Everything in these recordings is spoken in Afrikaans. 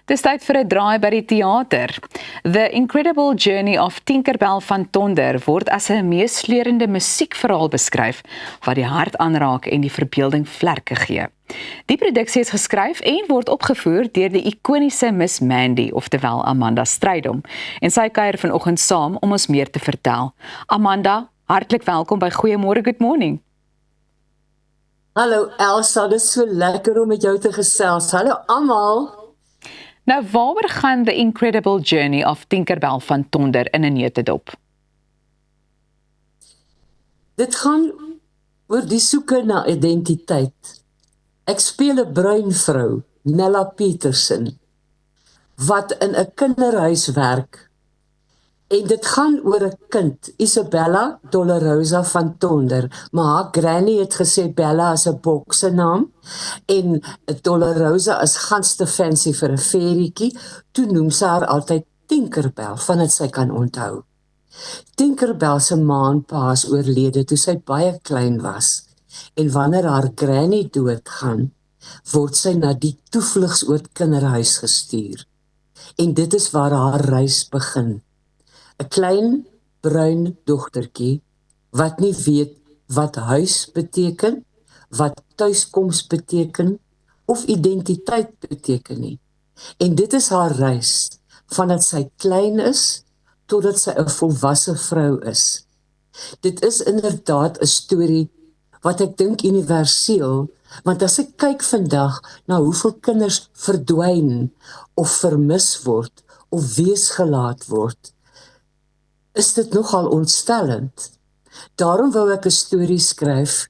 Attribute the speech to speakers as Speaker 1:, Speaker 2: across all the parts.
Speaker 1: Dis tyd vir 'n draai by die teater. The Incredible Journey of Tinkerbell van Tonder word as 'n meesleurende musiekverhaal beskryf wat die hart aanraak en die verbeelding vlerke gee. Die produksie is geskryf en word opgevoer deur die ikoniese Miss Mandy, oftewel Amanda Strydom, en sy kuier vanoggend saam om ons meer te vertel. Amanda, hartlik welkom by Goeiemôre, Good Morning.
Speaker 2: Hallo Elsa, dit is so lekker om met jou te gesels. Hallo almal.
Speaker 1: Nou, waaroor gaan The Incredible Journey of Tinkerbell van Tonder in 'n neutedop?
Speaker 2: Dit gaan oor die soeke na identiteit. Ek speel 'n bruin vrou, Nella Petersen, wat in 'n kinderhuis werk. En dit gaan oor 'n kind, Isabella Dolorosa van Tonder, maar haar granny het gesê Bella is 'n boksenaam en Dolorosa is gans te fancy vir 'n ferietjie, toe noem sy haar altyd Tinkerbell, vandat sy kan onthou. Tinkerbell se ma en pa is oorlede toe sy baie klein was, en wanneer haar granny doodgaan, word sy na die toevlugsoord kinderhuis gestuur. En dit is waar haar reis begin. 'n klein bruin dogtertjie wat nie weet wat huis beteken, wat tuiskoms beteken of identiteit beteken nie. En dit is haar reis vandat sy klein is totdat sy 'n volwasse vrou is. Dit is inderdaad 'n storie wat ek dink universeel, want as ek kyk vandag na hoeveel kinders verdwyn of vermis word of weesgelaat word, is dit nogal ontstellend. Daarom wou ek 'n storie skryf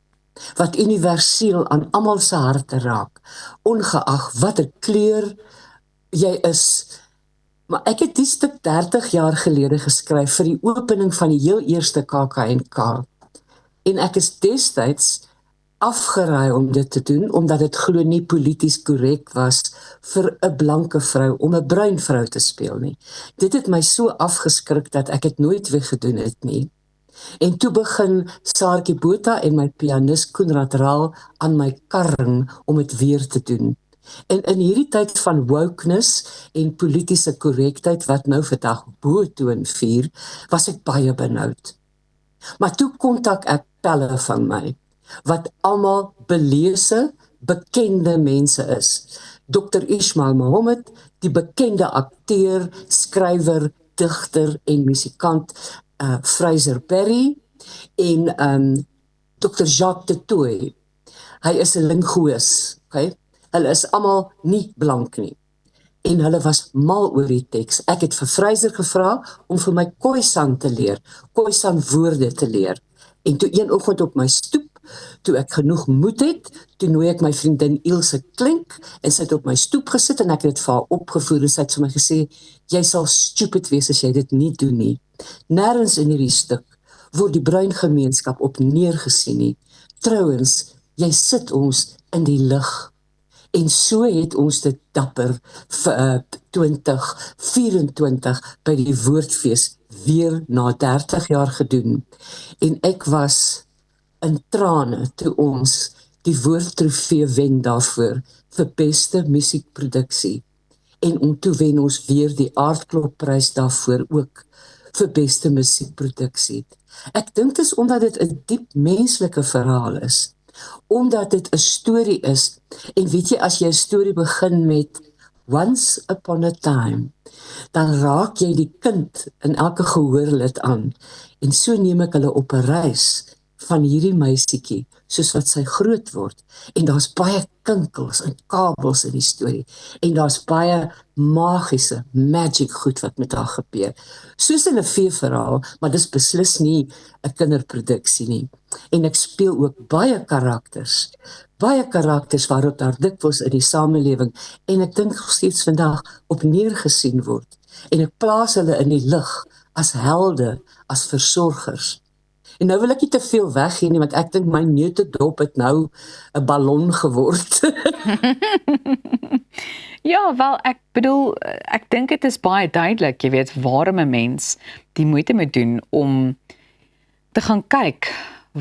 Speaker 2: wat universeel aan almal se harte raak, ongeag watter kleur jy is. Maar ek het die stuk 30 jaar gelede geskryf vir die opening van die heel eerste KAK&K. En ek is destyds afgeraai om dit te doen, omdat dit glo nie polities korrek was vir 'n blanke vrou om 'n bruin vrou te speel nie. Dit het my so afgeskrik dat ek dit nooit weer gedoen het nie. En toe begin Saartjie Botha en my pianis Koenraad Raal aan my karring om dit weer te doen. En in hierdie tyd van wokeness en politiese korrektheid wat nou vandag boetoon vier, was ek baie benoud. Maar toe kontak ek pelle van my, wat almal belese, bekende mense is. Dr. Ismail Mohammed, die bekende akteur, skrywer, digter en musikant Fraser Perry en Dr. Jacques de Tooy. Hy is 'n linguist, okay? Hulle is almal nie blank nie. En hulle was mal oor die teks. Ek het vir Fraser gevra om vir my Khoisan te leer, Khoisan woorde te leer. En toe een oggend op my stoep, toe ek genoeg moed het, toe nooi ek my vriendin Ilse Klink, en sy het op my stoep gesit en ek het dit vir haar opgevoer en sy het vir my gesê, jy sal stupid wees as jy dit nie doen nie. Nêrens in hierdie stuk word die bruin gemeenskap op neergesien nie. Trouwens, jy sit ons in die lig. En so het ons dit dapper vir 2024 by die Woordfees weer na 30 jaar gedoen. En ek was in trane toe ons die Woordtrofee wen daarvoor vir beste musiekproduksie. En toe wen ons weer die Aardklopprys daarvoor ook vir beste musiekproduksie. Ek dink dit is omdat dit 'n diep menslike verhaal is. Omdat dit 'n storie is, en weet jy, as jy 'n storie begin met Once upon a time, dan raak jy die kind in elke gehoorlid aan, en so neem ek hulle op 'n reis van hierdie meisietjie, soos wat sy groot word, en daar's baie kinkels en kabels in die storie, en daar's baie magiese, magic goed wat met haar gebeur, soos in 'n feeverhaal, maar dis beslis nie 'n kinderproduksie nie. En ek speel ook baie karakters waarop daar dikwels in die samelewing, en ek dink nog steeds vandag, op neergesien word, en ek plaas hulle in die lig, as helde, as versorgers. En nou wil ek nie te veel weggee nie, want ek dink my neutedop het nou 'n ballon geword.
Speaker 1: Ja, wel, ek bedoel, ek dink dit is baie duidelik, jy weet, waarom 'n mens die moeite moet doen om te gaan kyk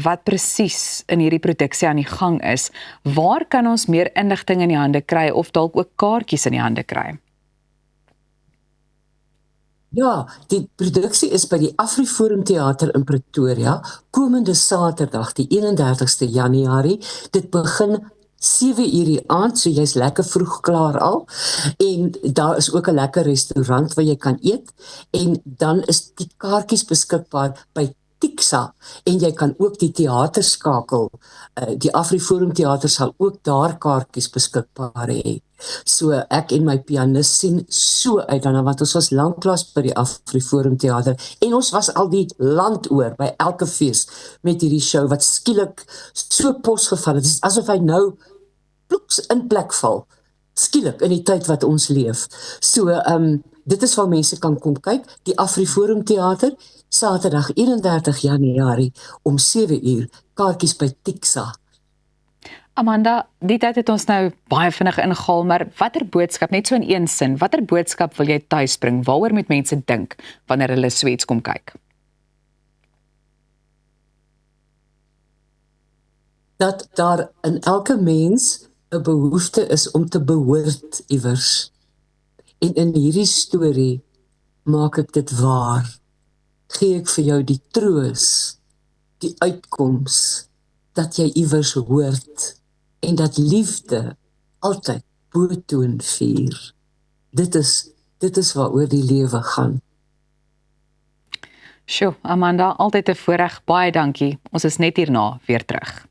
Speaker 1: wat presies in hierdie produksie aan die gang is. Waar kan ons meer inligting in die hande kry of dalk ook kaartjies in die hande kry?
Speaker 2: Ja, die produksie is by die Afriforum Theater in Pretoria, komende Saterdag, die 31ste Januarie. Dit begin 7 uur die aand, so jy's lekker vroeg klaar al. En daar is ook 'n lekker restaurant waar jy kan eet. En dan is die kaartjies beskikbaar by Tixa en jy kan ook die teater skakel. Die Afriforum Theater sal ook daar kaartjies beskikbaar hê. So ek en my pianis sien so uit daarna, want ons was lanklaas by die Afriforum Theater en ons was al die land oor by elke fees met hierdie show wat skielik so posgeval het. Dit is asof hy nou ploeks in plek val, skielik in die tyd wat ons leef. So dit is waar mense kan kom kyk, die Afriforum Theater, Saterdag 31 Januarie om 7 uur, kaartjies by Tixa.
Speaker 1: Amanda, die tyd het ons nou baie vinnig ingehaal, maar watter boodskap, net so in een sin, watter boodskap wil jy tuisbring? Waaroor moet mense dink wanneer hulle Sweets kom kyk?
Speaker 2: Dat daar in elke mens 'n behoefte is om te behoort iewers. En in hierdie storie maak ek dit waar. Gee ek vir jou die troos, die uitkoms, dat jy iewers hoort en dat liefde altyd bo-toon vier. Dit is waaroor die lewe gaan.
Speaker 1: Sjoe, Amanda, altyd 'n voorreg, baie dankie. Ons is net hierna weer terug.